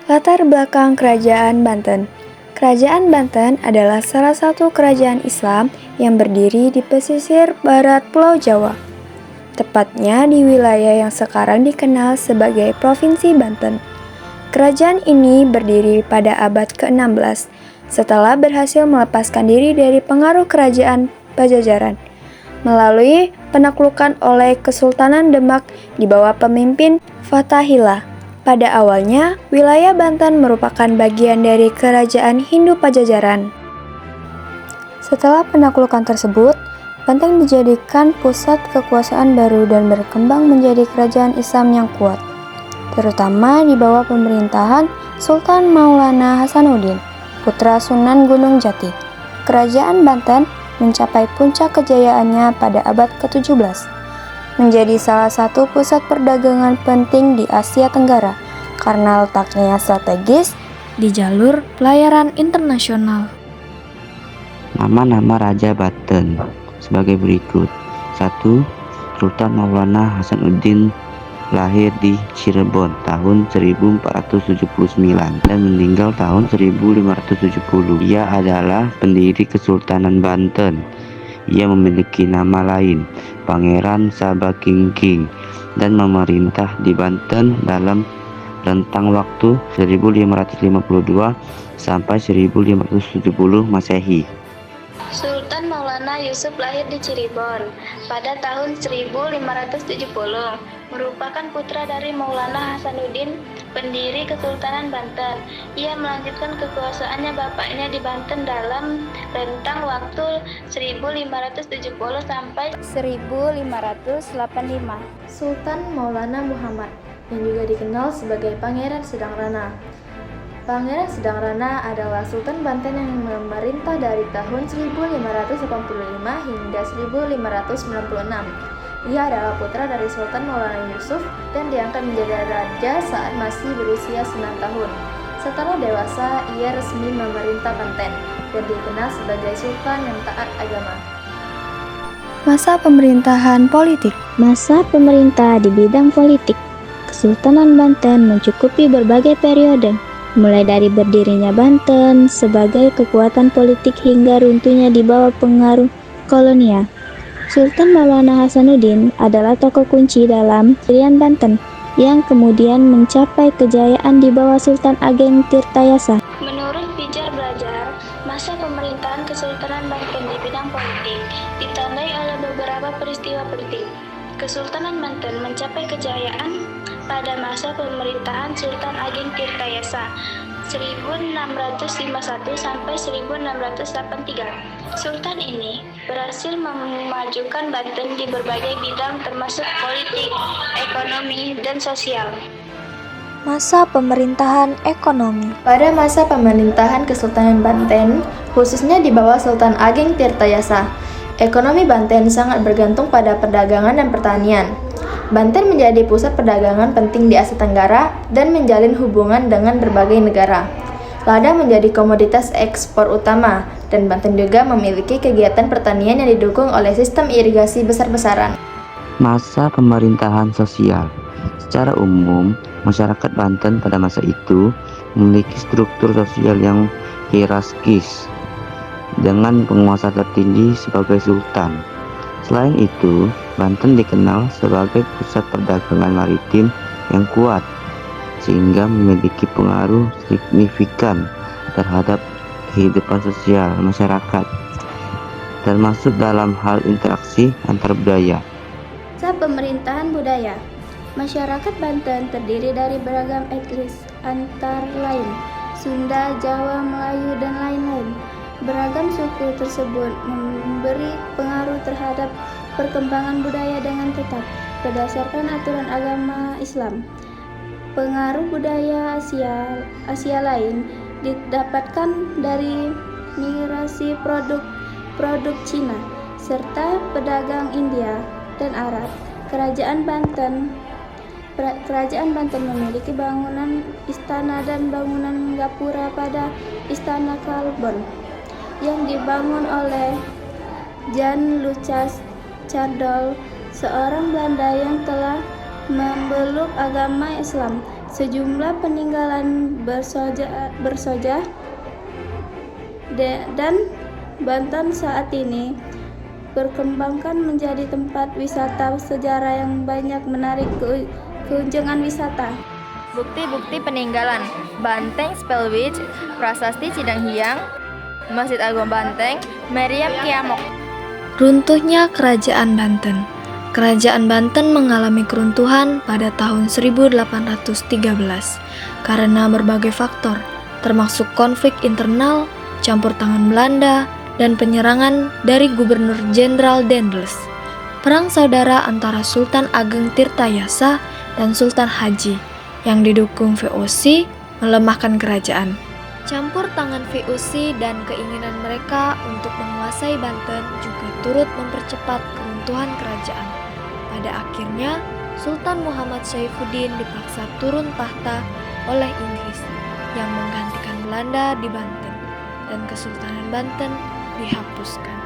Latar belakang Kerajaan Banten. Kerajaan Banten adalah salah satu kerajaan Islam yang berdiri di pesisir barat Pulau Jawa, tepatnya di wilayah yang sekarang dikenal sebagai Provinsi Banten. Kerajaan ini berdiri pada abad ke-16 setelah berhasil melepaskan diri dari pengaruh kerajaan Pajajaran melalui penaklukan oleh Kesultanan Demak di bawah pemimpin Fathahillah. Pada awalnya, wilayah Banten merupakan bagian dari Kerajaan Hindu Pajajaran. Setelah penaklukan tersebut, Banten dijadikan pusat kekuasaan baru dan berkembang menjadi kerajaan Islam yang kuat, terutama di bawah pemerintahan Sultan Maulana Hasanuddin, putra Sunan Gunung Jati. Kerajaan Banten mencapai puncak kejayaannya pada abad ke-17, menjadi salah satu pusat perdagangan penting di Asia Tenggara karena letaknya yang strategis di jalur pelayaran internasional. Nama-nama Raja Banten sebagai berikut. 1. Sultan Maulana Hasanuddin lahir di Cirebon tahun 1479 dan meninggal tahun 1570. Ia adalah pendiri Kesultanan Banten. Ia memiliki nama lain, Pangeran Sabakingking, dan memerintah di Banten dalam rentang waktu 1552 sampai 1570 Masehi. Sultan Maulana Yusuf lahir di Cirebon pada tahun 1570, merupakan putra dari Maulana Hasanuddin, pendiri Kesultanan Banten. Ia melanjutkan kekuasaannya bapaknya di Banten dalam rentang waktu 1570 sampai 1585. Sultan Maulana Muhammad, yang juga dikenal sebagai Pangeran Sedang Rana. Pangeran Sedang Rana adalah Sultan Banten yang memerintah dari tahun 1585 hingga 1596. Ia adalah putra dari Sultan Maulana Yusuf dan diangkat menjadi raja saat masih berusia 9 tahun. Setelah dewasa, ia resmi memerintah Banten dan dikenal sebagai sultan yang taat agama. Masa pemerintahan politik. Masa pemerintah di bidang politik Kesultanan Banten mencukupi berbagai periode, mulai dari berdirinya Banten sebagai kekuatan politik hingga runtuhnya di bawah pengaruh kolonial. Sultan Maulana Hasanuddin adalah tokoh kunci dalam pendirian Banten yang kemudian mencapai kejayaan di bawah Sultan Ageng Tirtayasa. Menurut Pijar Belajar, masa pemerintahan Kesultanan Banten di bidang politik ditandai oleh beberapa peristiwa penting. Kesultanan Banten mencapai kejayaan pada masa pemerintahan Sultan Ageng Tirtayasa 1651 sampai 1683. Sultan ini berhasil memajukan Banten di berbagai bidang termasuk politik, ekonomi, dan sosial. Masa pemerintahan ekonomi. Pada masa pemerintahan Kesultanan Banten, khususnya di bawah Sultan Ageng Tirtayasa, ekonomi Banten sangat bergantung pada perdagangan dan pertanian. Banten menjadi pusat perdagangan penting di Asia Tenggara dan menjalin hubungan dengan berbagai negara. Lada menjadi komoditas ekspor utama, dan Banten juga memiliki kegiatan pertanian yang didukung oleh sistem irigasi besar-besaran. Masa pemerintahan sosial. Secara umum, masyarakat Banten pada masa itu memiliki struktur sosial yang hierarkis dengan penguasa tertinggi sebagai sultan. Selain itu, Banten dikenal sebagai pusat perdagangan maritim yang kuat, sehingga memiliki pengaruh signifikan terhadap kehidupan sosial masyarakat, termasuk dalam hal interaksi antar budaya. Masa pemerintahan budaya. Masyarakat Banten terdiri dari beragam etnis, antara lain Sunda, Jawa, Melayu, dan lain-lain. Beragam suku tersebut memberi pengaruh terhadap perkembangan budaya dengan tetap berdasarkan aturan agama Islam. Pengaruh budaya Asia lain didapatkan dari migrasi produk Cina serta pedagang India dan Arab. Kerajaan Banten memiliki bangunan istana dan bangunan gapura pada Istana Kalbon yang dibangun oleh Jan Lucas Chardol, seorang Belanda yang telah memeluk agama Islam Sejumlah peninggalan bersojah dan Banten saat ini berkembangkan menjadi tempat wisata sejarah yang banyak menarik kunjungan wisata. Bukti-bukti peninggalan: Banteng Spelwich, Prasasti Cidanghiang, Masjid Agung Banteng, Meriam Kiamok. Runtuhnya Kerajaan Banten. Kerajaan Banten mengalami keruntuhan pada tahun 1813 karena berbagai faktor, termasuk konflik internal, campur tangan Belanda, dan penyerangan dari Gubernur Jenderal Daendels. Perang saudara antara Sultan Ageng Tirtayasa dan Sultan Haji yang didukung VOC melemahkan kerajaan. Campur tangan VOC dan keinginan mereka untuk menguasai Banten juga turut mempercepat keruntuhan kerajaan. Pada akhirnya, Sultan Muhammad Saifuddin dipaksa turun tahta oleh Inggris yang menggantikan Belanda di Banten, dan Kesultanan Banten dihapuskan.